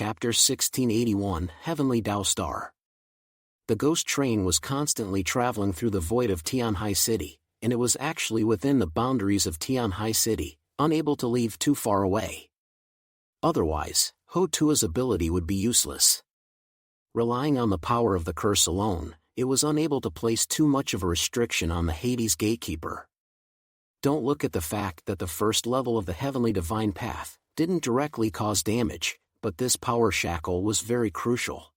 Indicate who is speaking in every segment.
Speaker 1: Chapter 1681, Heavenly Tao Star. The ghost train was constantly traveling through the void of Tianhai City, and it was actually within the boundaries of Tianhai City, unable to leave too far away. Otherwise, Ho Tua's ability would be useless. Relying on the power of the curse alone, it was unable to place too much of a restriction on the Hades gatekeeper. Don't look at the fact that the first level of the Heavenly Divine Path didn't directly cause damage, but this power shackle was very crucial.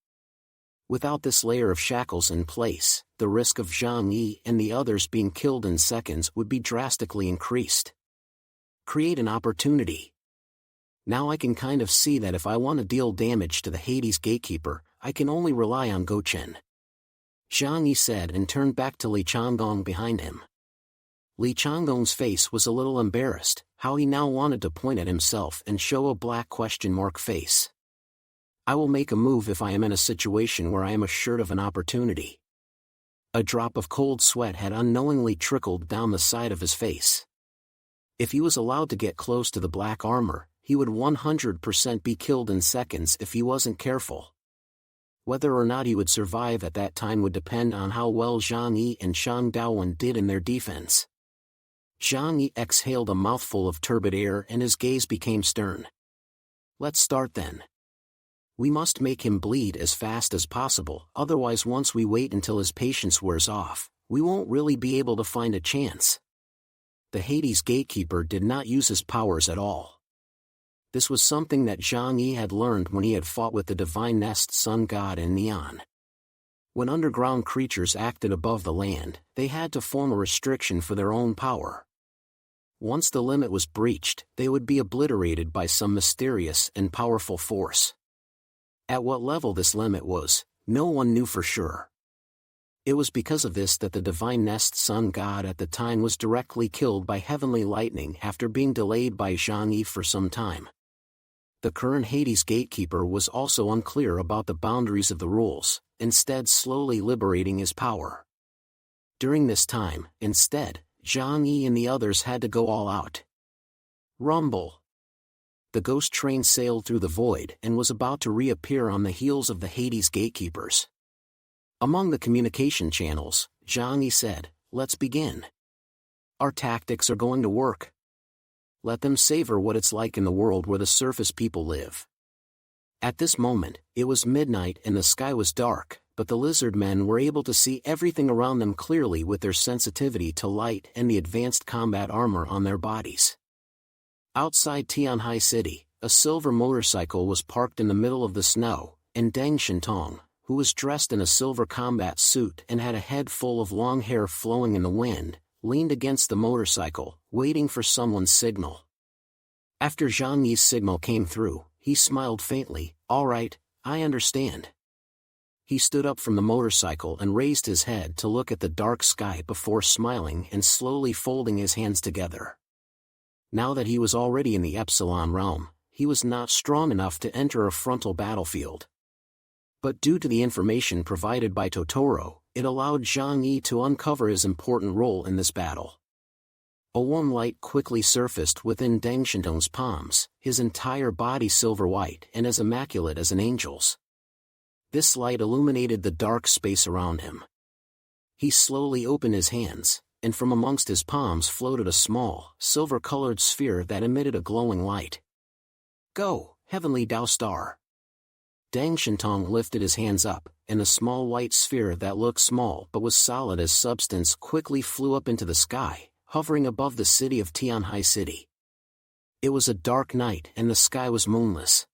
Speaker 1: Without this layer of shackles in place, the risk of Zhang Yi and the others being killed in seconds would be drastically increased. Create an opportunity. Now I can kind of see that if I want to deal damage to the Hades gatekeeper, I can only rely on Gochen. Zhang Yi said and turned back to Li Changgong behind him. Li Changgong's face was a little embarrassed, how he now wanted to point at himself and show a black question mark face. I will make a move if I am in a situation where I am assured of an opportunity. A drop of cold sweat had unknowingly trickled down the side of his face. If he was allowed to get close to the black armor, he would 100% be killed in seconds if he wasn't careful. Whether or not he would survive at that time would depend on how well Zhang Yi and Shang Daowen did in their defense. Zhang Yi exhaled a mouthful of turbid air and his gaze became stern. Let's start then. We must make him bleed as fast as possible, otherwise once we wait until his patience wears off, we won't really be able to find a chance. The Hades gatekeeper did not use his powers at all. This was something that Zhang Yi had learned when he had fought with the Divine Nest Sun God in Neon. When underground creatures acted above the land, they had to form a restriction for their own power. Once the limit was breached, they would be obliterated by some mysterious and powerful force. At what level this limit was, no one knew for sure. It was because of this that the Divine Nest Sun God at the time was directly killed by heavenly lightning after being delayed by Zhang Yi for some time. The current Hades gatekeeper was also unclear about the boundaries of the rules, instead slowly liberating his power. During this time, instead, Zhang Yi and the others had to go all out. Rumble. The ghost train sailed through the void and was about to reappear on the heels of the Hades gatekeepers. Among the communication channels, Zhang Yi said, "Let's begin. Our tactics are going to work. Let them savor what it's like in the world where the surface people live." At this moment, it was midnight and the sky was dark, but the lizard men were able to see everything around them clearly with their sensitivity to light and the advanced combat armor on their bodies. Outside Tianhai City, a silver motorcycle was parked in the middle of the snow, and Deng Shintong, who was dressed in a silver combat suit and had a head full of long hair flowing in the wind, leaned against the motorcycle, waiting for someone's signal. After Zhang Yi's signal came through, he smiled faintly. "All right, I understand." He stood up from the motorcycle and raised his head to look at the dark sky before smiling and slowly folding his hands together. Now that he was already in the Epsilon realm, he was not strong enough to enter a frontal battlefield. But due to the information provided by Totoro, it allowed Zhang Yi to uncover his important role in this battle. A warm light quickly surfaced within Deng Shintong's palms, his entire body silver white and as immaculate as an angel's. This light illuminated the dark space around him. He slowly opened his hands, and from amongst his palms floated a small, silver-colored sphere that emitted a glowing light. "Go, Heavenly Tao Star." Deng Shintong lifted his hands up, and a small white sphere that looked small but was solid as substance quickly flew up into the sky, hovering above the city of Tianhai City. It was a dark night and the sky was moonless.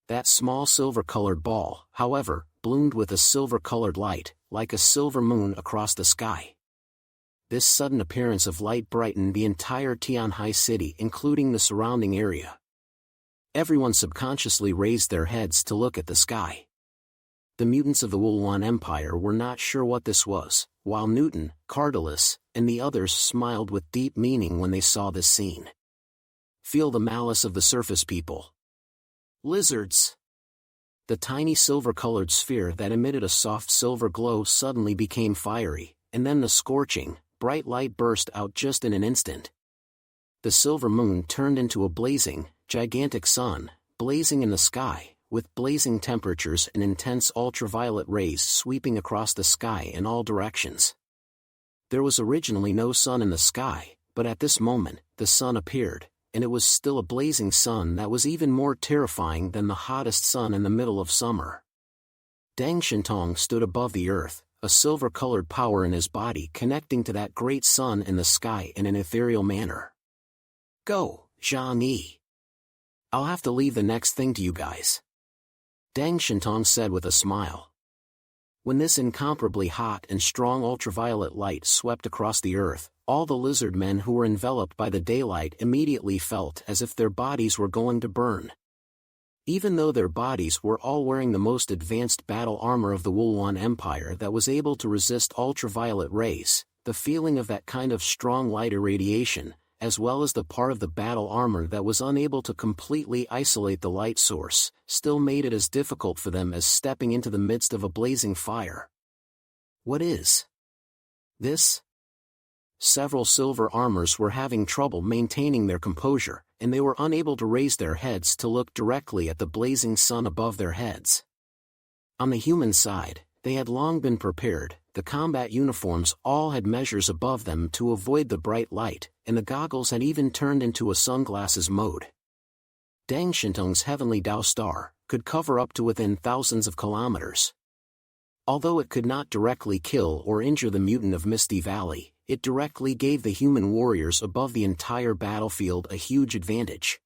Speaker 1: That small silver-colored ball, however, bloomed with a silver-colored light, like a silver moon across the sky. This sudden appearance of light brightened the entire Tianhai City, including the surrounding area. Everyone subconsciously raised their heads to look at the sky. The mutants of the Wuluan Empire were not sure what this was, while Newton, Cardalus, and the others smiled with deep meaning when they saw this scene. Feel the malice of the surface people. Lizards. The tiny silver-colored sphere that emitted a soft silver glow suddenly became fiery, and then the scorching, bright light burst out just in an instant. The silver moon turned into a blazing, gigantic sun, blazing in the sky, with blazing temperatures and intense ultraviolet rays sweeping across the sky in all directions. There was originally no sun in the sky, but at this moment, the sun appeared, and it was still a blazing sun that was even more terrifying than the hottest sun in the middle of summer. Deng Shintong stood above the earth, a silver-colored power in his body connecting to that great sun in the sky in an ethereal manner. "Go, Zhang Yi. I'll have to leave the next thing to you guys," Deng Shintong said with a smile. When this incomparably hot and strong ultraviolet light swept across the earth, all the lizard men who were enveloped by the daylight immediately felt as if their bodies were going to burn. Even though their bodies were all wearing the most advanced battle armor of the Wuluan Empire that was able to resist ultraviolet rays, the feeling of that kind of strong light irradiation, as well as the part of the battle armor that was unable to completely isolate the light source, still made it as difficult for them as stepping into the midst of a blazing fire. "What is this?" Several silver armors were having trouble maintaining their composure, and they were unable to raise their heads to look directly at the blazing sun above their heads. On the human side, they had long been prepared. The combat uniforms all had measures above them to avoid the bright light, and the goggles had even turned into a sunglasses mode. Deng Shintong's heavenly Dao Star could cover up to within thousands of kilometers. Although it could not directly kill or injure the mutant of Misty Valley, it directly gave the human warriors above the entire battlefield a huge advantage.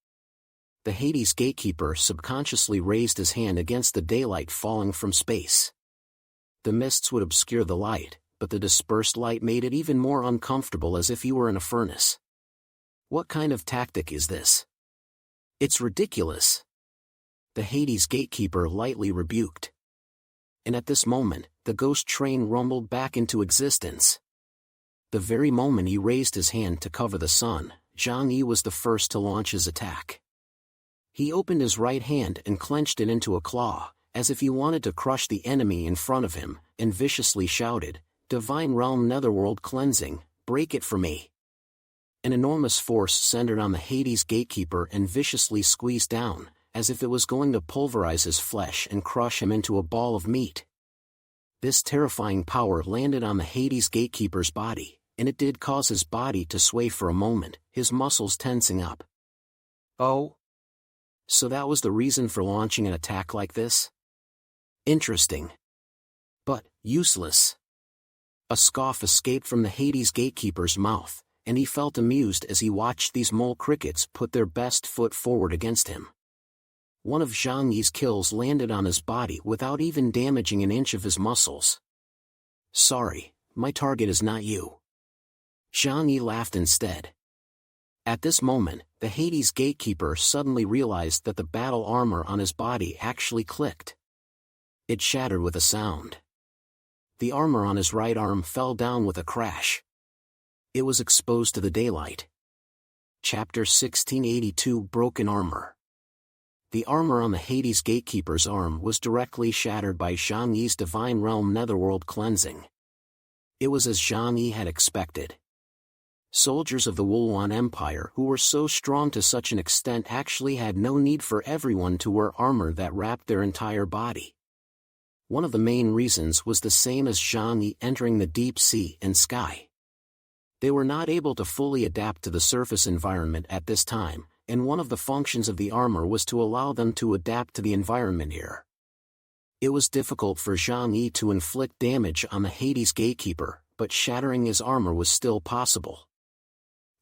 Speaker 1: The Hades gatekeeper subconsciously raised his hand against the daylight falling from space. The mists would obscure the light, but the dispersed light made it even more uncomfortable, as if he were in a furnace. "What kind of tactic is this? It's ridiculous," the Hades gatekeeper lightly rebuked. And at this moment, the ghost train rumbled back into existence. The very moment he raised his hand to cover the sun, Zhang Yi was the first to launch his attack. He opened his right hand and clenched it into a claw, as if he wanted to crush the enemy in front of him, and viciously shouted, "Divine Realm Netherworld Cleansing, break it for me." An enormous force centered on the Hades gatekeeper and viciously squeezed down, as if it was going to pulverize his flesh and crush him into a ball of meat. This terrifying power landed on the Hades gatekeeper's body, and it did cause his body to sway for a moment, his muscles tensing up. "Oh? So that was the reason for launching an attack like this? Interesting. But useless." A scoff escaped from the Hades gatekeeper's mouth, and he felt amused as he watched these mole crickets put their best foot forward against him. One of Zhang Yi's kills landed on his body without even damaging an inch of his muscles. "Sorry, my target is not you." Zhang Yi laughed instead. At this moment, the Hades gatekeeper suddenly realized that the battle armor on his body actually clicked. It shattered with a sound. The armor on his right arm fell down with a crash. It was exposed to the daylight. Chapter 1682 Broken Armor. The armor on the Hades gatekeeper's arm was directly shattered by Zhang Yi's Divine Realm Netherworld Cleansing. It was as Zhang Yi had expected. Soldiers of the Wuluan Empire who were so strong to such an extent actually had no need for everyone to wear armor that wrapped their entire body. One of the main reasons was the same as Zhang Yi entering the deep sea and sky. They were not able to fully adapt to the surface environment at this time, and one of the functions of the armor was to allow them to adapt to the environment here. It was difficult for Zhang Yi to inflict damage on the Hades gatekeeper, but shattering his armor was still possible.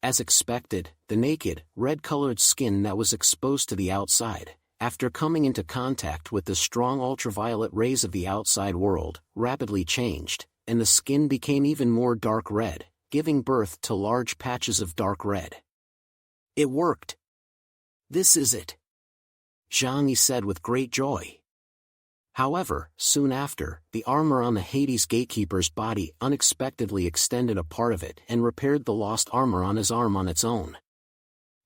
Speaker 1: As expected, the naked, red-colored skin that was exposed to the outside, after coming into contact with the strong ultraviolet rays of the outside world, rapidly changed, and the skin became even more dark red, giving birth to large patches of dark red. "It worked! This is it!" Zhang Yi said with great joy. However, soon after, the armor on the Hades gatekeeper's body unexpectedly extended a part of it and repaired the lost armor on his arm on its own.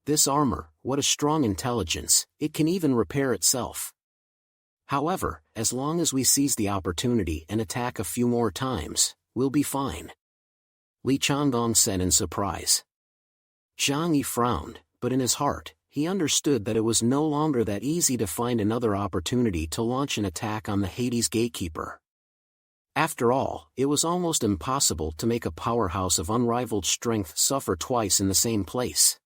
Speaker 1: This armor, what a strong intelligence, it can even repair itself. However, as long as we seize the opportunity and attack a few more times, we'll be fine. Li Changgong said in surprise. Zhang Yi frowned, but in his heart, he understood that it was no longer that easy to find another opportunity to launch an attack on the Hades gatekeeper. After all, it was almost impossible to make a powerhouse of unrivaled strength suffer twice in the same place.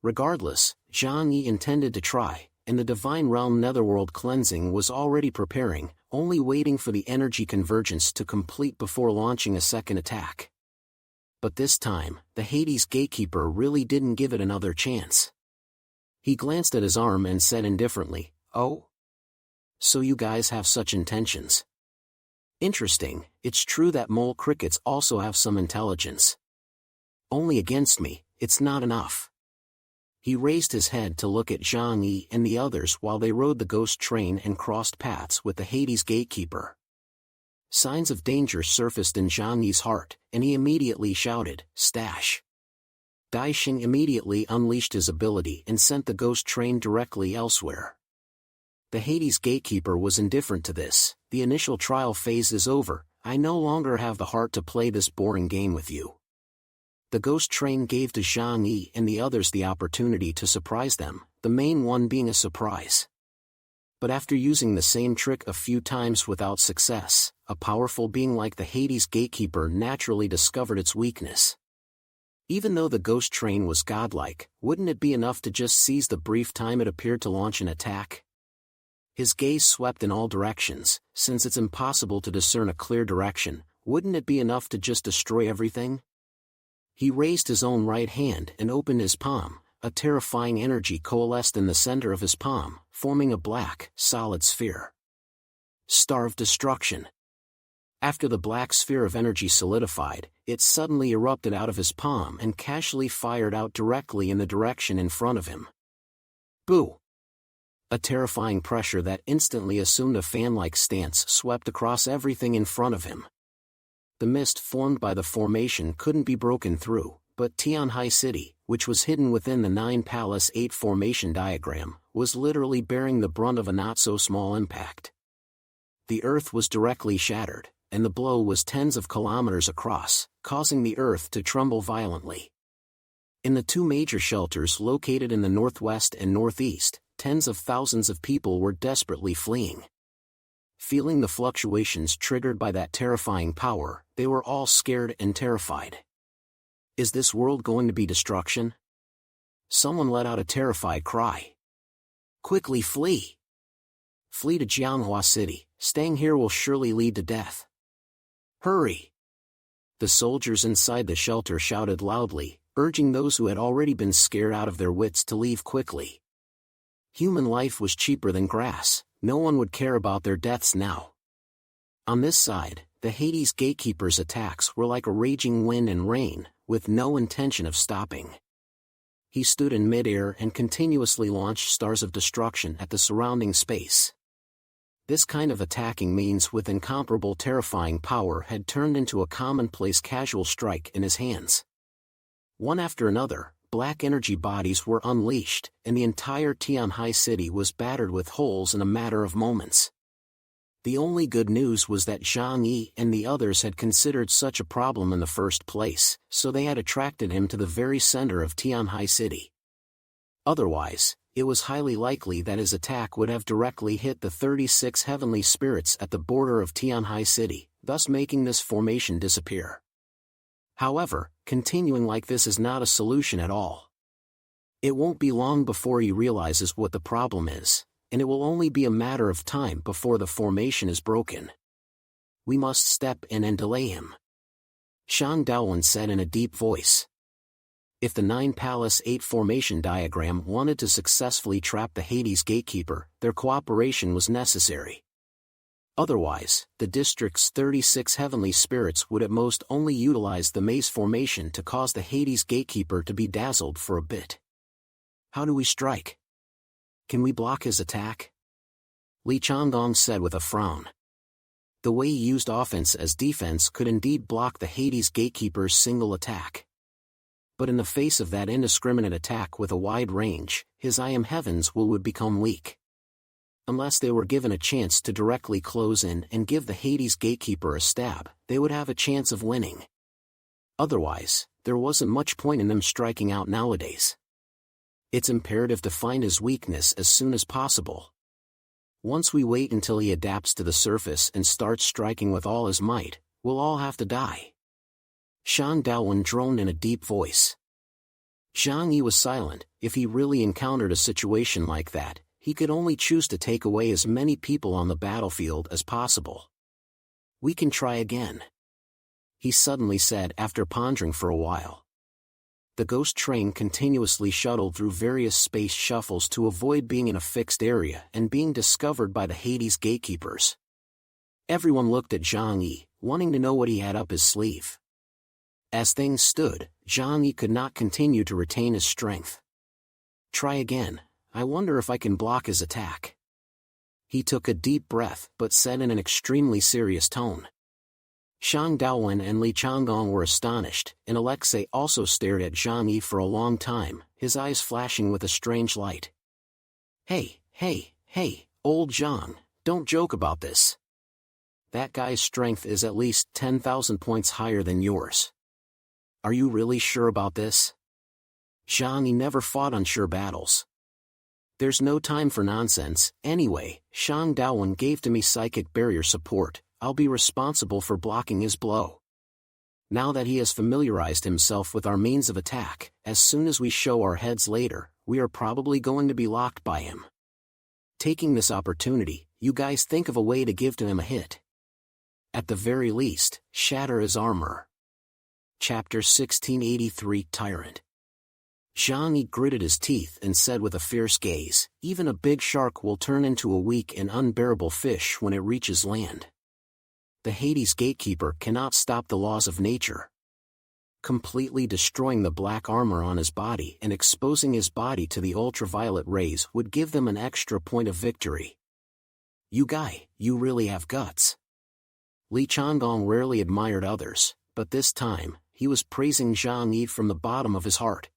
Speaker 1: Regardless, Zhang Yi intended to try, and the Divine Realm Netherworld cleansing was already preparing, only waiting for the energy convergence to complete before launching a second attack. But this time, the Hades gatekeeper really didn't give it another chance. He glanced at his arm and said indifferently, "Oh? So you guys have such intentions. Interesting, it's true that mole crickets also have some intelligence. Only against me, it's not enough." He raised his head to look at Zhang Yi and the others while they rode the ghost train and crossed paths with the Hades gatekeeper. Signs of danger surfaced in Zhang Yi's heart, and he immediately shouted, "Stash!" Dai Xing immediately unleashed his ability and sent the ghost train directly elsewhere. The Hades gatekeeper was indifferent to this. "The initial trial phase is over, I no longer have the heart to play this boring game with you." The ghost train gave to Zhang Yi and the others the opportunity to surprise them, the main one being a surprise. But after using the same trick a few times without success, a powerful being like the Hades gatekeeper naturally discovered its weakness. Even though the ghost train was godlike, wouldn't it be enough to just seize the brief time it appeared to launch an attack? His gaze swept in all directions. Since it's impossible to discern a clear direction, wouldn't it be enough to just destroy everything? He raised his own right hand and opened his palm. A terrifying energy coalesced in the center of his palm, forming a black, solid sphere. Star of Destruction. After the black sphere of energy solidified, it suddenly erupted out of his palm and casually fired out directly in the direction in front of him. Boo! A terrifying pressure that instantly assumed a fan-like stance swept across everything in front of him. The mist formed by the formation couldn't be broken through, but Tianhai City, which was hidden within the 9 Palace 8 formation diagram, was literally bearing the brunt of a not-so-small impact. The earth was directly shattered, and the blow was tens of kilometers across, causing the earth to tremble violently. In the 2 major shelters located in the northwest and northeast, tens of thousands of people were desperately fleeing. Feeling the fluctuations triggered by that terrifying power, they were all scared and terrified. Is this world going to be destruction? Someone let out a terrified cry. Quickly flee! Flee to Jianghua City, staying here will surely lead to death. Hurry! The soldiers inside the shelter shouted loudly, urging those who had already been scared out of their wits to leave quickly. Human life was cheaper than grass, no one would care about their deaths now. On this side, the Hades gatekeeper's attacks were like a raging wind and rain, with no intention of stopping. He stood in midair and continuously launched stars of destruction at the surrounding space. This kind of attacking means with incomparable terrifying power had turned into a commonplace casual strike in his hands. One after another, black energy bodies were unleashed, and the entire Tianhai City was battered with holes in a matter of moments. The only good news was that Zhang Yi and the others had considered such a problem in the first place, so they had attracted him to the very center of Tianhai City. Otherwise, it was highly likely that his attack would have directly hit the 36 heavenly spirits at the border of Tianhai City, thus making this formation disappear. However, continuing like this is not a solution at all. It won't be long before he realizes what the problem is, and it will only be a matter of time before the formation is broken. We must step in and delay him. Shang Daowen said in a deep voice. If the 9 Palace 8 formation diagram wanted to successfully trap the Hades gatekeeper, their cooperation was necessary. Otherwise, the district's 36 heavenly spirits would at most only utilize the maze formation to cause the Hades gatekeeper to be dazzled for a bit. How do we strike? Can we block his attack? Li Changdong said with a frown. The way he used offense as defense could indeed block the Hades gatekeeper's single attack. But in the face of that indiscriminate attack with a wide range, his I am heavens would become weak. Unless they were given a chance to directly close in and give the Hades gatekeeper a stab, they would have a chance of winning. Otherwise, there wasn't much point in them striking out nowadays. It's imperative to find his weakness as soon as possible. Once we wait until he adapts to the surface and starts striking with all his might, we'll all have to die. Shan Daowen droned in a deep voice. Zhang Yi was silent. If he really encountered a situation like that, he could only choose to take away as many people on the battlefield as possible. We can try again, he suddenly said after pondering for a while. The ghost train continuously shuttled through various space shuffles to avoid being in a fixed area and being discovered by the Hades gatekeepers. Everyone looked at Zhang Yi, wanting to know what he had up his sleeve. As things stood, Zhang Yi could not continue to retain his strength. Try again. I wonder if I can block his attack. He took a deep breath but said in an extremely serious tone. Shang Daowen and Li Changgong were astonished, and Alexei also stared at Zhang Yi for a long time, his eyes flashing with a strange light. Hey, old Zhang, don't joke about this. That guy's strength is at least 10,000 points higher than yours. Are you really sure about this? Zhang Yi never fought unsure battles. There's no time for nonsense. Anyway, Shang Daowen gave to me psychic barrier support. I'll be responsible for blocking his blow. Now that he has familiarized himself with our means of attack, as soon as we show our heads later, we are probably going to be locked by him. Taking this opportunity, you guys think of a way to give to him a hit. At the very least, shatter his armor. Chapter 1683 Tyrant. Zhang Yi gritted his teeth and said with a fierce gaze, even a big shark will turn into a weak and unbearable fish when it reaches land. The Hades gatekeeper cannot stop the laws of nature. Completely destroying the black armor on his body and exposing his body to the ultraviolet rays would give them an extra point of victory. You really have guts. Li Changgong rarely admired others, but this time, he was praising Zhang Yi from the bottom of his heart.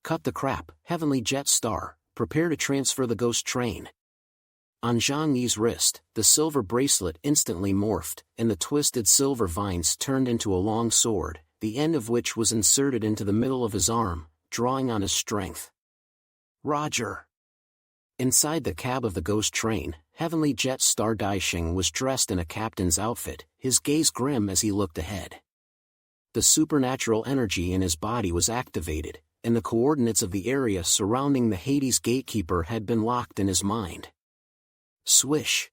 Speaker 1: Cut the crap, Heavenly Jet Star, prepare to transfer the ghost train. On Zhang Yi's wrist, the silver bracelet instantly morphed, and the twisted silver vines turned into a long sword, the end of which was inserted into the middle of his arm, drawing on his strength. Roger. Inside the cab of the ghost train, Heavenly Jet Star Daisheng was dressed in a captain's outfit, his gaze grim as he looked ahead. The supernatural energy in his body was activated, and the coordinates of the area surrounding the Hades gatekeeper had been locked in his mind. Swish!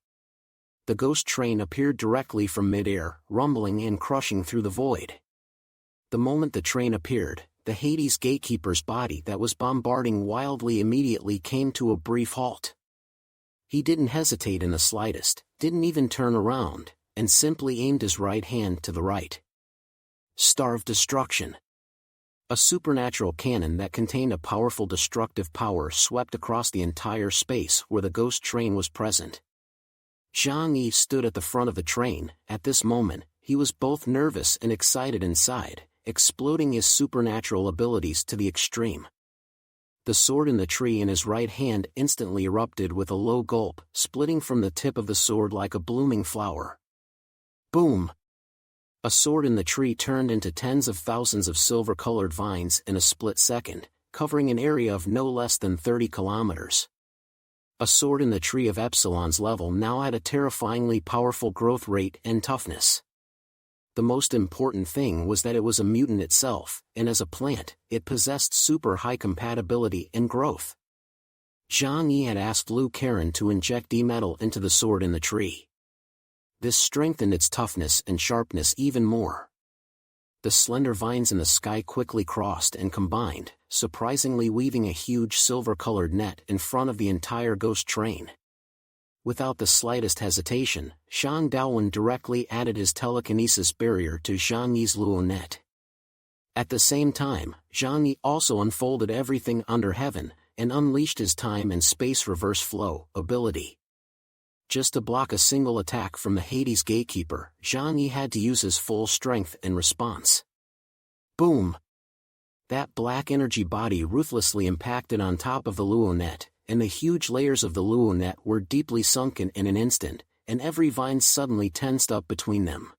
Speaker 1: The ghost train appeared directly from mid-air, rumbling and crushing through the void. The moment the train appeared, the Hades gatekeeper's body that was bombarding wildly immediately came to a brief halt. He didn't hesitate in the slightest, didn't even turn around, and simply aimed his right hand to the right. Star of Destruction. A supernatural cannon that contained a powerful destructive power swept across the entire space where the ghost train was present. Zhang Yi stood at the front of the train. At this moment, he was both nervous and excited inside, exploding his supernatural abilities to the extreme. The sword in the tree in his right hand instantly erupted with a low gulp, splitting from the tip of the sword like a blooming flower. Boom! A sword in the tree turned into tens of thousands of silver-colored vines in a split second, covering an area of no less than 30 kilometers. A sword in the tree of Epsilon's level now had a terrifyingly powerful growth rate and toughness. The most important thing was that it was a mutant itself, and as a plant, it possessed super-high compatibility and growth. Zhang Yi had asked Lu Karen to inject E-metal into the sword in the tree. This strengthened its toughness and sharpness even more. The slender vines in the sky quickly crossed and combined, surprisingly weaving a huge silver-colored net in front of the entire ghost train. Without the slightest hesitation, Shang Daowen directly added his telekinesis barrier to Zhang Yi's Luo net. At the same time, Zhang Yi also unfolded everything under heaven, and unleashed his time and space reverse flow ability. Just to block a single attack from the Hades gatekeeper, Zhang Yi had to use his full strength in response. Boom! That black energy body ruthlessly impacted on top of the Luo net, and the huge layers of the Luo net were deeply sunken in an instant, and every vine suddenly tensed up between them.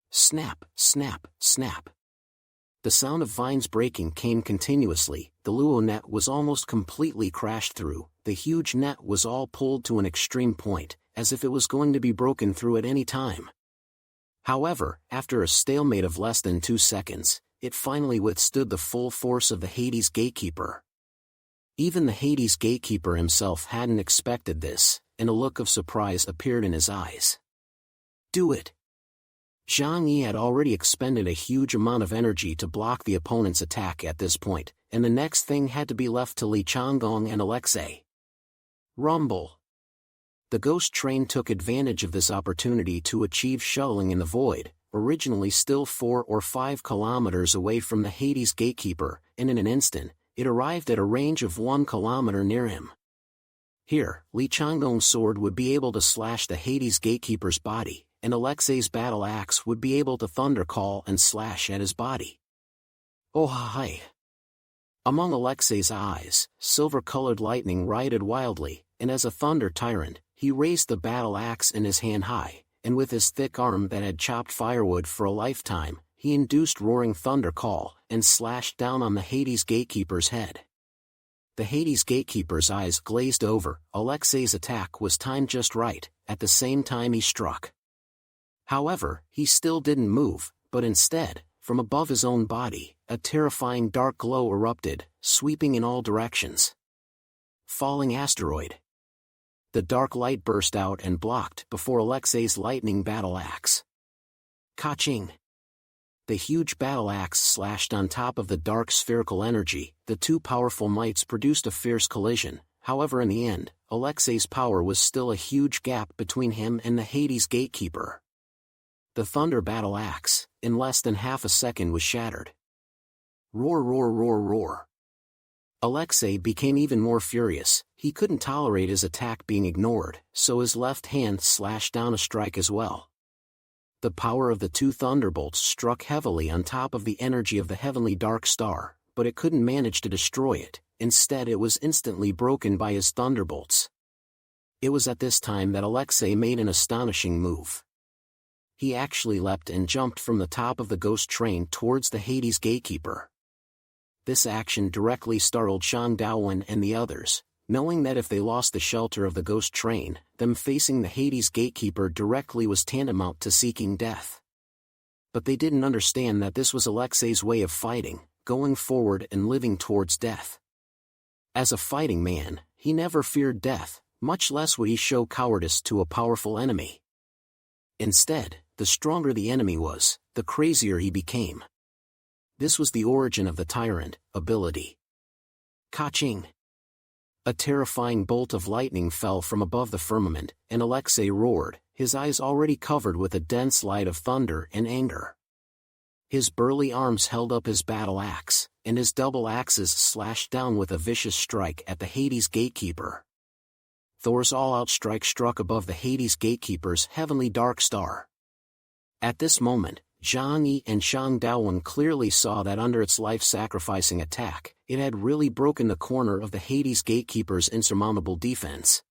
Speaker 1: Snap, snap, snap. The sound of vines breaking came continuously, the Luo net was almost completely crashed through, the huge net was all pulled to an extreme point, as if it was going to be broken through at any time. However, after a stalemate of less than 2 seconds, it finally withstood the full force of the Hades Gatekeeper. Even the Hades Gatekeeper himself hadn't expected this, and a look of surprise appeared in his eyes. Do it! Zhang Yi had already expended a huge amount of energy to block the opponent's attack at this point, and the next thing had to be left to Li Changgong and Alexei. Rumble! The ghost train took advantage of this opportunity to achieve shuttling in the void, originally still 4 or 5 kilometers away from the Hades Gatekeeper, and in an instant, it arrived at a range of 1 kilometer near him. Here, Li Changgong's sword would be able to slash the Hades Gatekeeper's body, and Alexei's battle axe would be able to thunder call and slash at his body. Oh hi! Among Alexei's eyes, silver-colored lightning rioted wildly, and as a thunder tyrant, he raised the battle axe in his hand high, and with his thick arm that had chopped firewood for a lifetime, he induced roaring thunder call, and slashed down on the Hades Gatekeeper's head. The Hades Gatekeeper's eyes glazed over, Alexei's attack was timed just right, at the same time he struck. However, he still didn't move, but instead, from above his own body, a terrifying dark glow erupted, sweeping in all directions. Falling asteroid. The dark light burst out and blocked before Alexei's lightning battle axe. Ka-ching! The huge battle axe slashed on top of the dark spherical energy, the two powerful mights produced a fierce collision, however in the end, Alexei's power was still a huge gap between him and the Hades Gatekeeper. The thunder battle axe, in less than half a second was shattered. Roar roar roar roar. Alexei became even more furious, he couldn't tolerate his attack being ignored, so his left hand slashed down a strike as well. The power of the 2 thunderbolts struck heavily on top of the energy of the heavenly dark star, but it couldn't manage to destroy it, instead it was instantly broken by his thunderbolts. It was at this time that Alexei made an astonishing move. He actually leapt and jumped from the top of the ghost train towards the Hades Gatekeeper. This action directly startled Shang Daowen and the others, knowing that if they lost the shelter of the ghost train, them facing the Hades Gatekeeper directly was tantamount to seeking death. But they didn't understand that this was Alexei's way of fighting, going forward and living towards death. As a fighting man, he never feared death, much less would he show cowardice to a powerful enemy. Instead, the stronger the enemy was, the crazier he became. This was the origin of the tyrant ability. Ka-ching! A terrifying bolt of lightning fell from above the firmament, and Alexei roared, his eyes already covered with a dense light of thunder and anger. His burly arms held up his battle axe, and his double axes slashed down with a vicious strike at the Hades Gatekeeper. Thor's all-out strike struck above the Hades Gatekeeper's heavenly dark star. At this moment, Zhang Yi and Shang Daowen clearly saw that under its life-sacrificing attack, it had really broken the corner of the Hades Gatekeeper's insurmountable defense.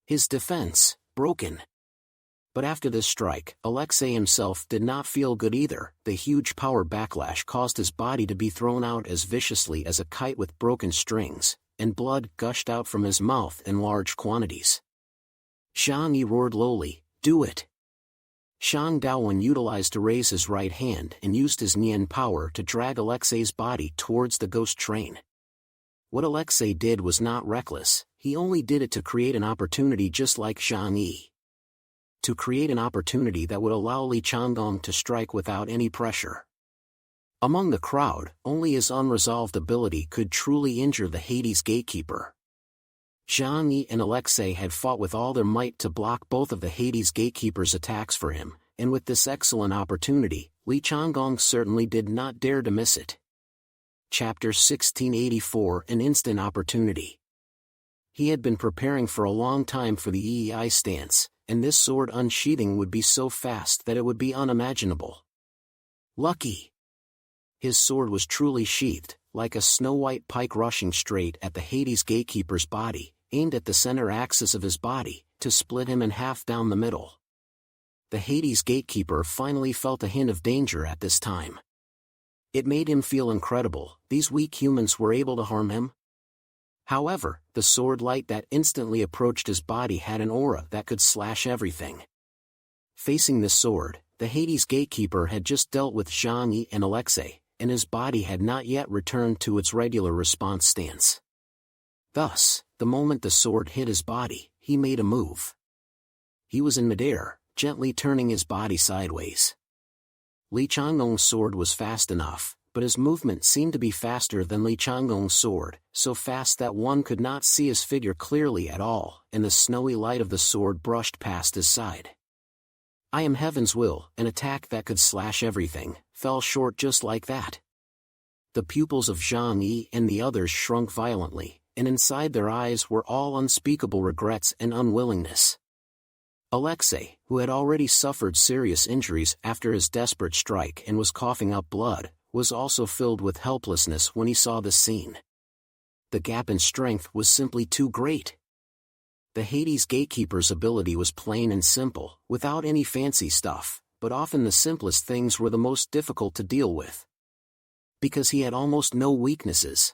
Speaker 1: His defense, broken. But after this strike, Alexei himself did not feel good either. The huge power backlash caused his body to be thrown out as viciously as a kite with broken strings, and blood gushed out from his mouth in large quantities. Shang Yi roared lowly, "Do it!" Shang Daowen utilized to raise his right hand and used his Nian power to drag Alexei's body towards the ghost train. What Alexei did was not reckless, he only did it to create an opportunity just like Shang Yi. To create an opportunity that would allow Li Changgong to strike without any pressure. Among the crowd, only his unresolved ability could truly injure the Hades Gatekeeper. Zhang Yi and Alexei had fought with all their might to block both of the Hades Gatekeeper's attacks for him, and with this excellent opportunity, Li Changgong certainly did not dare to miss it. Chapter 1684 An Instant Opportunity. He had been preparing for a long time for the EEI stance, and this sword unsheathing would be so fast that it would be unimaginable. Lucky! His sword was truly sheathed, like a snow-white pike rushing straight at the Hades Gatekeeper's body, aimed at the center axis of his body, to split him in half down the middle. The Hades Gatekeeper finally felt a hint of danger at this time. It made him feel incredible. These weak humans were able to harm him? However, the sword light that instantly approached his body had an aura that could slash everything. Facing this sword, the Hades gatekeeper had just dealt with Zhang Yi and Alexei, and his body had not yet returned to its regular response stance. Thus, the moment the sword hit his body, he made a move. He was in midair, gently turning his body sideways. Li Changgong's sword was fast enough, but his movement seemed to be faster than Li Changgong's sword, so fast that one could not see his figure clearly at all, and the snowy light of the sword brushed past his side. I am Heaven's will, an attack that could slash everything, fell short just like that. The pupils of Zhang Yi and the others shrunk violently, and inside their eyes were all unspeakable regrets and unwillingness. Alexei, who had already suffered serious injuries after his desperate strike and was coughing up blood, was also filled with helplessness when he saw this scene. The gap in strength was simply too great. The Hades gatekeeper's ability was plain and simple, without any fancy stuff, but often the simplest things were the most difficult to deal with. Because he had almost no weaknesses.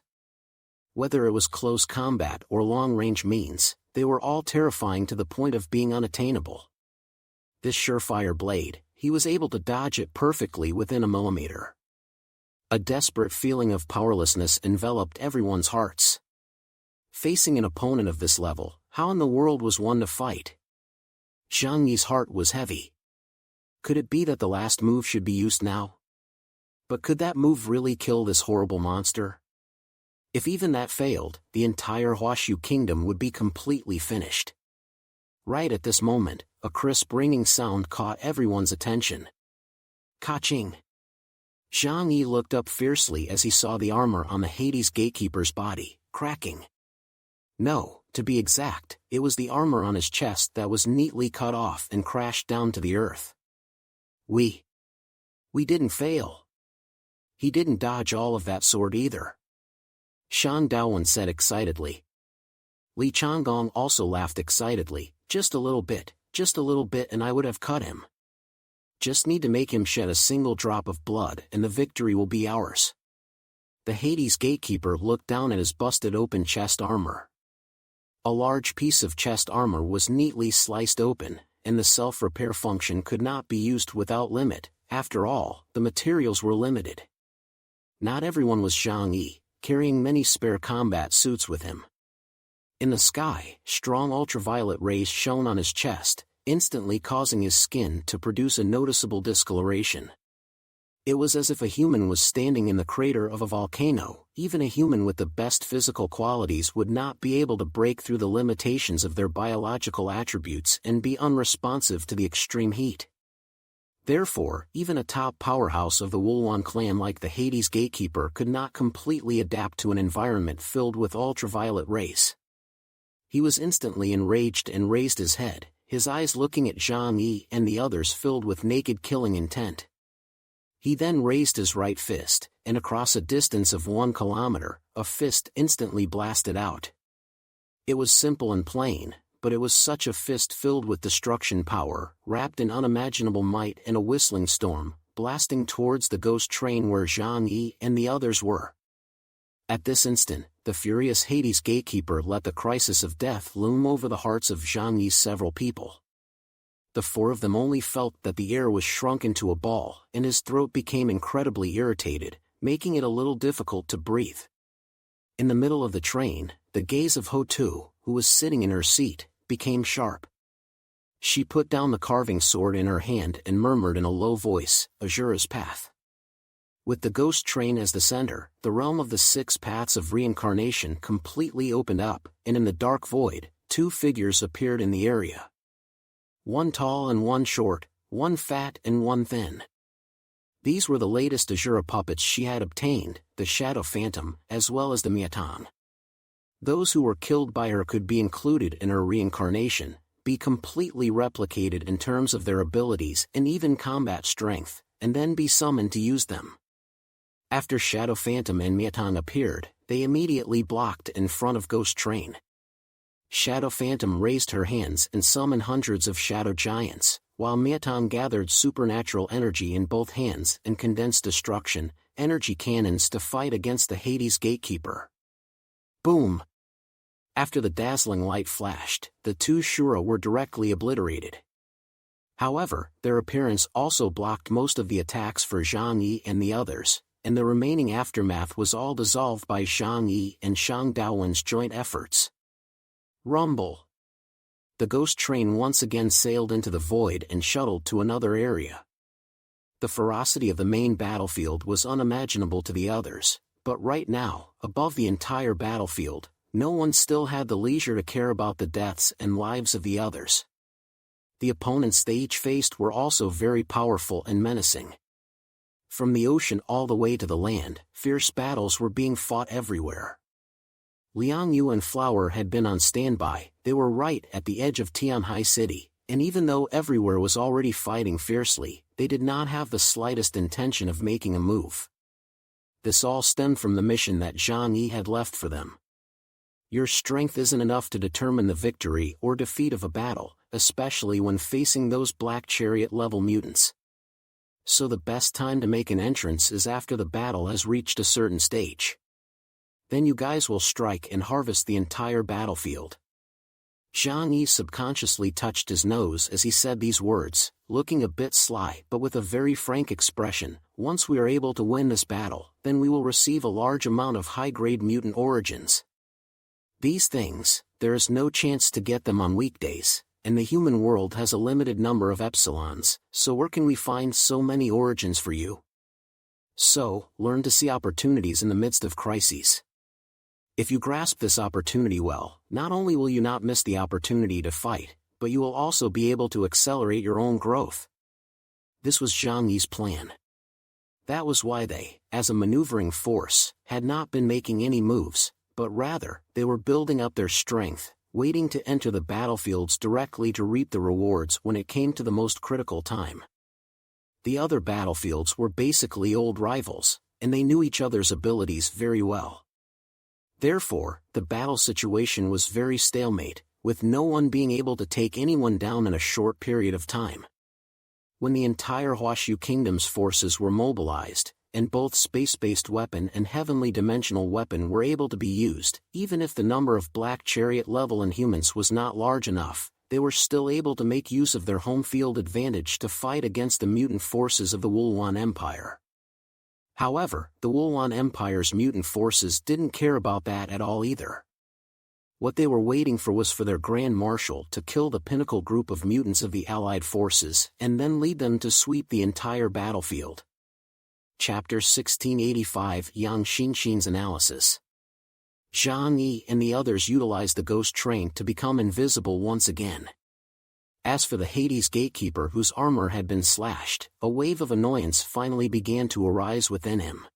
Speaker 1: Whether it was close combat or long-range means, they were all terrifying to the point of being unattainable. This surefire blade, he was able to dodge it perfectly within a millimeter. A desperate feeling of powerlessness enveloped everyone's hearts. Facing an opponent of this level, how in the world was one to fight? Zhang Yi's heart was heavy. Could it be that the last move should be used now? But could that move really kill this horrible monster? If even that failed, the entire Huashu kingdom would be completely finished. Right at this moment, a crisp ringing sound caught everyone's attention. Ka-ching! Zhang Yi looked up fiercely as he saw the armor on the Hades gatekeeper's body, cracking. No, to be exact, it was the armor on his chest that was neatly cut off and crashed down to the earth. We didn't fail. He didn't dodge all of that sword either. Shan Daowen said excitedly. Li Changgong also laughed excitedly, just a little bit and I would have cut him. Just need to make him shed a single drop of blood and the victory will be ours. The Hades gatekeeper looked down at his busted open chest armor. A large piece of chest armor was neatly sliced open, and the self-repair function could not be used without limit. After all, the materials were limited. Not everyone was Zhang Yi, carrying many spare combat suits with him. In the sky, strong ultraviolet rays shone on his chest, instantly causing his skin to produce a noticeable discoloration. It was as if a human was standing in the crater of a volcano. Even a human with the best physical qualities would not be able to break through the limitations of their biological attributes and be unresponsive to the extreme heat. Therefore, even a top powerhouse of the Wuluan clan like the Hades gatekeeper could not completely adapt to an environment filled with ultraviolet rays. He was instantly enraged and raised his head, his eyes looking at Zhang Yi and the others filled with naked killing intent. He then raised his right fist, and across a distance of 1 kilometer, a fist instantly blasted out. It was simple and plain, but it was such a fist filled with destruction power, wrapped in unimaginable might and a whistling storm, blasting towards the ghost train where Zhang Yi and the others were. At this instant, the furious Hades gatekeeper let the crisis of death loom over the hearts of Zhang Yi's several people. The 4 of them only felt that the air was shrunk into a ball, and his throat became incredibly irritated, making it a little difficult to breathe. In the middle of the train, the gaze of Ho Tu, who was sitting in her seat, became sharp. She put down the carving sword in her hand and murmured in a low voice, Azura's path. With the ghost train as the center, the realm of the 6 paths of reincarnation completely opened up, and in the dark void, 2 figures appeared in the area. One tall and one short, one fat and one thin. These were the latest Azura puppets she had obtained, the Shadow Phantom, as well as the Miatan. Those who were killed by her could be included in her reincarnation, be completely replicated in terms of their abilities and even combat strength, and then be summoned to use them. After Shadow Phantom and Miatan appeared, they immediately blocked in front of Ghost Train. Shadow Phantom raised her hands and summoned hundreds of shadow giants, while Miatan gathered supernatural energy in both hands and condensed destruction, energy cannons to fight against the Hades gatekeeper. Boom! After the dazzling light flashed, the two Shura were directly obliterated. However, their appearance also blocked most of the attacks for Zhang Yi and the others, and the remaining aftermath was all dissolved by Zhang Yi and Shang Daowen's joint efforts. Rumble! The ghost train once again sailed into the void and shuttled to another area. The ferocity of the main battlefield was unimaginable to the others, but right now, above the entire battlefield, no one still had the leisure to care about the deaths and lives of the others. The opponents they each faced were also very powerful and menacing. From the ocean all the way to the land, fierce battles were being fought everywhere. Liang Yu and Flower had been on standby. They were right at the edge of Tianhai City, and even though everywhere was already fighting fiercely, they did not have the slightest intention of making a move. This all stemmed from the mission that Zhang Yi had left for them. Your strength isn't enough to determine the victory or defeat of a battle, especially when facing those black chariot-level mutants. So the best time to make an entrance is after the battle has reached a certain stage. Then you guys will strike and harvest the entire battlefield. Zhang Yi subconsciously touched his nose as he said these words, looking a bit sly but with a very frank expression. Once we are able to win this battle, then we will receive a large amount of high-grade mutant origins. These things, there is no chance to get them on weekdays, and the human world has a limited number of epsilons, so where can we find so many origins for you? So, learn to see opportunities in the midst of crises. If you grasp this opportunity well, not only will you not miss the opportunity to fight, but you will also be able to accelerate your own growth. This was Zhang Yi's plan. That was why they, as a maneuvering force, had not been making any moves, but rather, they were building up their strength, waiting to enter the battlefields directly to reap the rewards when it came to the most critical time. The other battlefields were basically old rivals, and they knew each other's abilities very well. Therefore, the battle situation was very stalemate, with no one being able to take anyone down in a short period of time. When the entire Huashu Kingdom's forces were mobilized, and both space-based weapon and heavenly dimensional weapon were able to be used, even if the number of black chariot-level Inhumans was not large enough, they were still able to make use of their home field advantage to fight against the mutant forces of the Wuluan Empire. However, the Wuluan Empire's mutant forces didn't care about that at all either. What they were waiting for was for their Grand Marshal to kill the pinnacle group of mutants of the Allied forces and then lead them to sweep the entire battlefield. Chapter 1685 Yang Xinxin's Analysis. Zhang Yi and the others utilized the ghost train to become invisible once again. As for the Hades gatekeeper whose armor had been slashed, a wave of annoyance finally began to arise within him.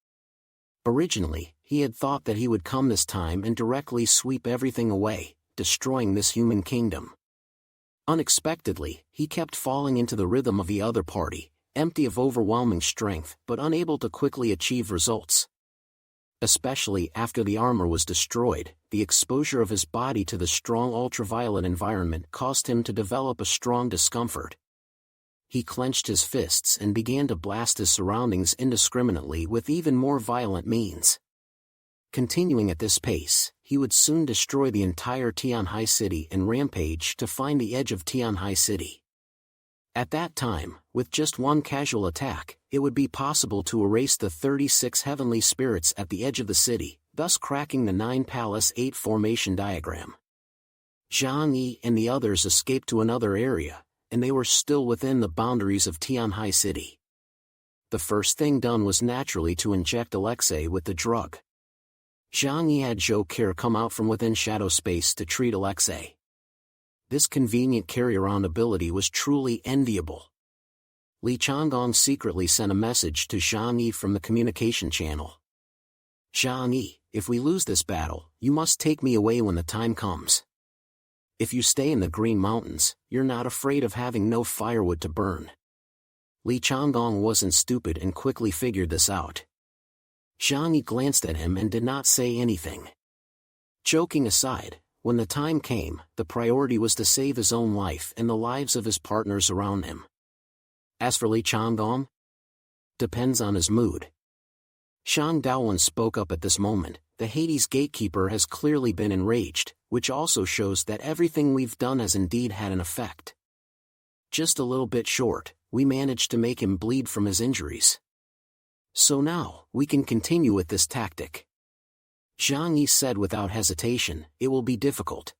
Speaker 1: Originally, he had thought that he would come this time and directly sweep everything away, destroying this human kingdom. Unexpectedly, he kept falling into the rhythm of the other party, empty of overwhelming strength but unable to quickly achieve results. Especially after the armor was destroyed, the exposure of his body to the strong ultraviolet environment caused him to develop a strong discomfort. He clenched his fists and began to blast his surroundings indiscriminately with even more violent means. Continuing at this pace, he would soon destroy the entire Tianhai City and rampage to find the edge of Tianhai City. At that time, with just one casual attack, it would be possible to erase the 36 heavenly spirits at the edge of the city, thus cracking the 9+8 formation diagram. Zhang Yi and the others escaped to another area, and they were still within the boundaries of Tianhai City. The first thing done was naturally to inject Alexei with the drug. Zhang Yi had Zhou Care come out from within shadow space to treat Alexei. This convenient carry-around ability was truly enviable. Li Changgong secretly sent a message to Zhang Yi from the communication channel. Zhang Yi, if we lose this battle, you must take me away when the time comes. If you stay in the Green Mountains, you're not afraid of having no firewood to burn. Li Changgong wasn't stupid and quickly figured this out. Zhang Yi glanced at him and did not say anything. Joking aside, when the time came, the priority was to save his own life and the lives of his partners around him. As for Li Changdong? Depends on his mood. Shang Daowen spoke up at this moment. The Hades gatekeeper has clearly been enraged, which also shows that everything we've done has indeed had an effect. Just a little bit short, we managed to make him bleed from his injuries. So now, we can continue with this tactic. Zhang Yi said without hesitation, it will be difficult.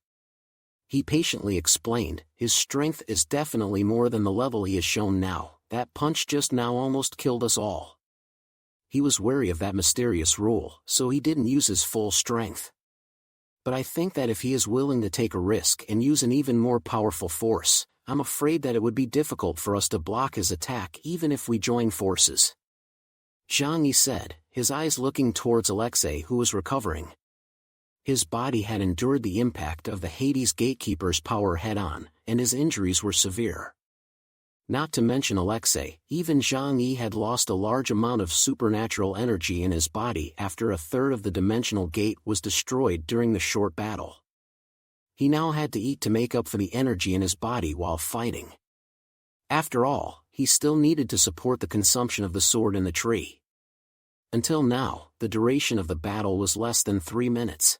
Speaker 1: He patiently explained, his strength is definitely more than the level he has shown now. That punch just now almost killed us all. He was wary of that mysterious rule, so he didn't use his full strength. But I think that if he is willing to take a risk and use an even more powerful force, I'm afraid that it would be difficult for us to block his attack even if we join forces. Zhang Yi said, his eyes looking towards Alexei who was recovering. His body had endured the impact of the Hades gatekeeper's power head-on, and his injuries were severe. Not to mention Alexei, even Zhang Yi had lost a large amount of supernatural energy in his body after a third of the dimensional gate was destroyed during the short battle. He now had to eat to make up for the energy in his body while fighting. After all, he still needed to support the consumption of the sword in the tree. Until now, the duration of the battle was less than 3 minutes.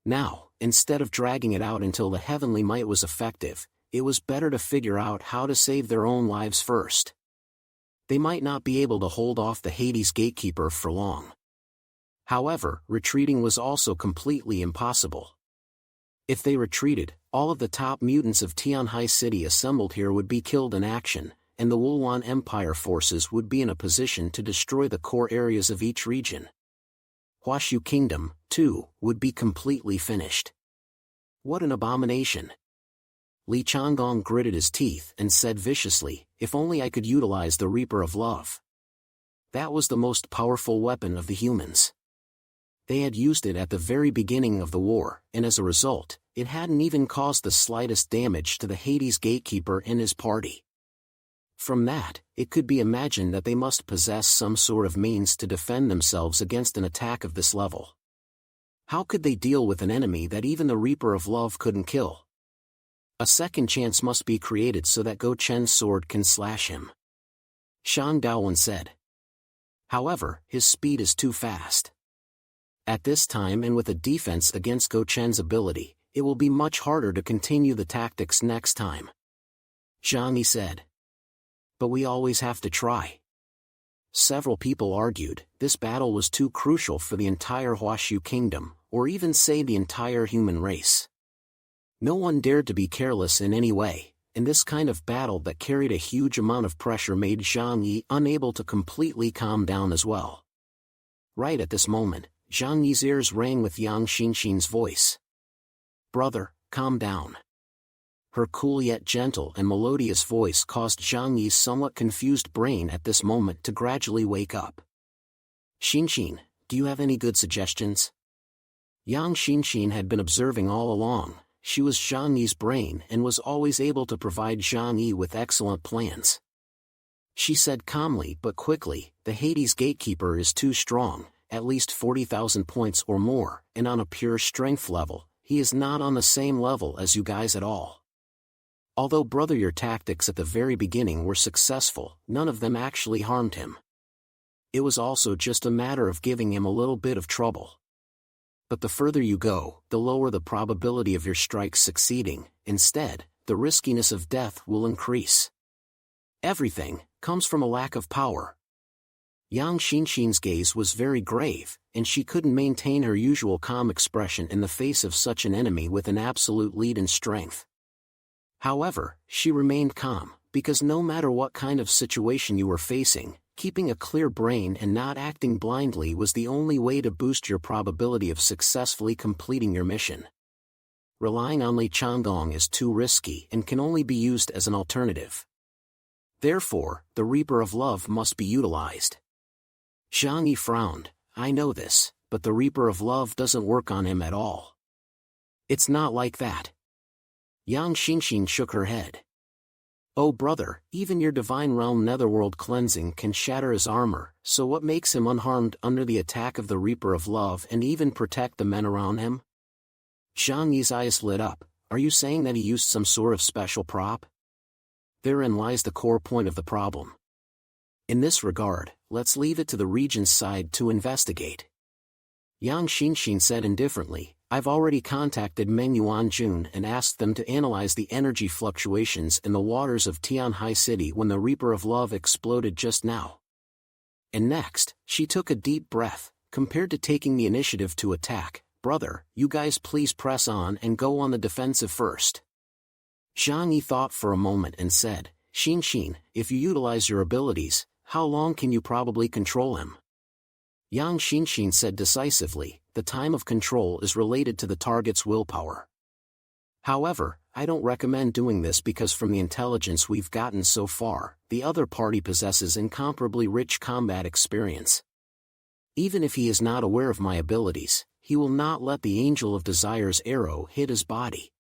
Speaker 1: Now, instead of dragging it out until the heavenly might was effective, it was better to figure out how to save their own lives first. They might not be able to hold off the Hades gatekeeper for long. However, retreating was also completely impossible. If they retreated, all of the top mutants of Tianhai City assembled here would be killed in action, and the Wuluan Empire forces would be in a position to destroy the core areas of each region. Huashu Kingdom, too, would be completely finished. What an abomination! Li Changdong gritted his teeth and said viciously, if only I could utilize the Reaper of Love. That was the most powerful weapon of the humans. They had used it at the very beginning of the war, and as a result, it hadn't even caused the slightest damage to the Hades gatekeeper and his party. From that, it could be imagined that they must possess some sort of means to defend themselves against an attack of this level. How could they deal with an enemy that even the Reaper of Love couldn't kill? A second chance must be created so that Go Chen's sword can slash him. Shang Daowen said. However, his speed is too fast. At this time and with a defense against Go Chen's ability, it will be much harder to continue the tactics next time. Zhang Yi said. But we always have to try. Several people argued, this battle was too crucial for the entire Huashu Kingdom, or even say the entire human race. No one dared to be careless in any way, and this kind of battle that carried a huge amount of pressure made Zhang Yi unable to completely calm down as well. Right at this moment, Zhang Yi's ears rang with Yang Xinxin's voice. Brother, calm down. Her cool yet gentle and melodious voice caused Zhang Yi's somewhat confused brain at this moment to gradually wake up. Xinxin, do you have any good suggestions? Yang Xinxin had been observing all along. She was Zhang Yi's brain and was always able to provide Zhang Yi with excellent plans. She said calmly but quickly, the Hades gatekeeper is too strong, at least 40,000 points or more, and on a pure strength level, he is not on the same level as you guys at all. Although brother, your tactics at the very beginning were successful, none of them actually harmed him. It was also just a matter of giving him a little bit of trouble. But the further you go, the lower the probability of your strikes succeeding. Instead, the riskiness of death will increase. Everything comes from a lack of power. Yang Xinxin's gaze was very grave, and she couldn't maintain her usual calm expression in the face of such an enemy with an absolute lead in strength. However, she remained calm, because no matter what kind of situation you were facing, keeping a clear brain and not acting blindly was the only way to boost your probability of successfully completing your mission. Relying on Li Changdong is too risky and can only be used as an alternative. Therefore, the Reaper of Love must be utilized. Zhang Yi frowned. I know this, but the Reaper of Love doesn't work on him at all. It's not like that. Yang Xinxin shook her head. Oh brother, even your divine realm netherworld cleansing can shatter his armor, so what makes him unharmed under the attack of the Reaper of Love and even protect the men around him? Zhang Yi's eyes lit up. Are you saying that he used some sort of special prop? Therein lies the core point of the problem. In this regard, let's leave it to the Regent's side to investigate. Yang Xinxin said indifferently, I've already contacted Meng Yuanjun and asked them to analyze the energy fluctuations in the waters of Tianhai City when the Reaper of Love exploded just now. And next, she took a deep breath. Compared to taking the initiative to attack, brother, you guys please press on and go on the defensive first. Zhang Yi thought for a moment and said, Xinxin, if you utilize your abilities, how long can you probably control him? Yang Xinxin said decisively, the time of control is related to the target's willpower. However, I don't recommend doing this because from the intelligence we've gotten so far, the other party possesses incomparably rich combat experience. Even if he is not aware of my abilities, he will not let the Angel of Desire's arrow hit his body.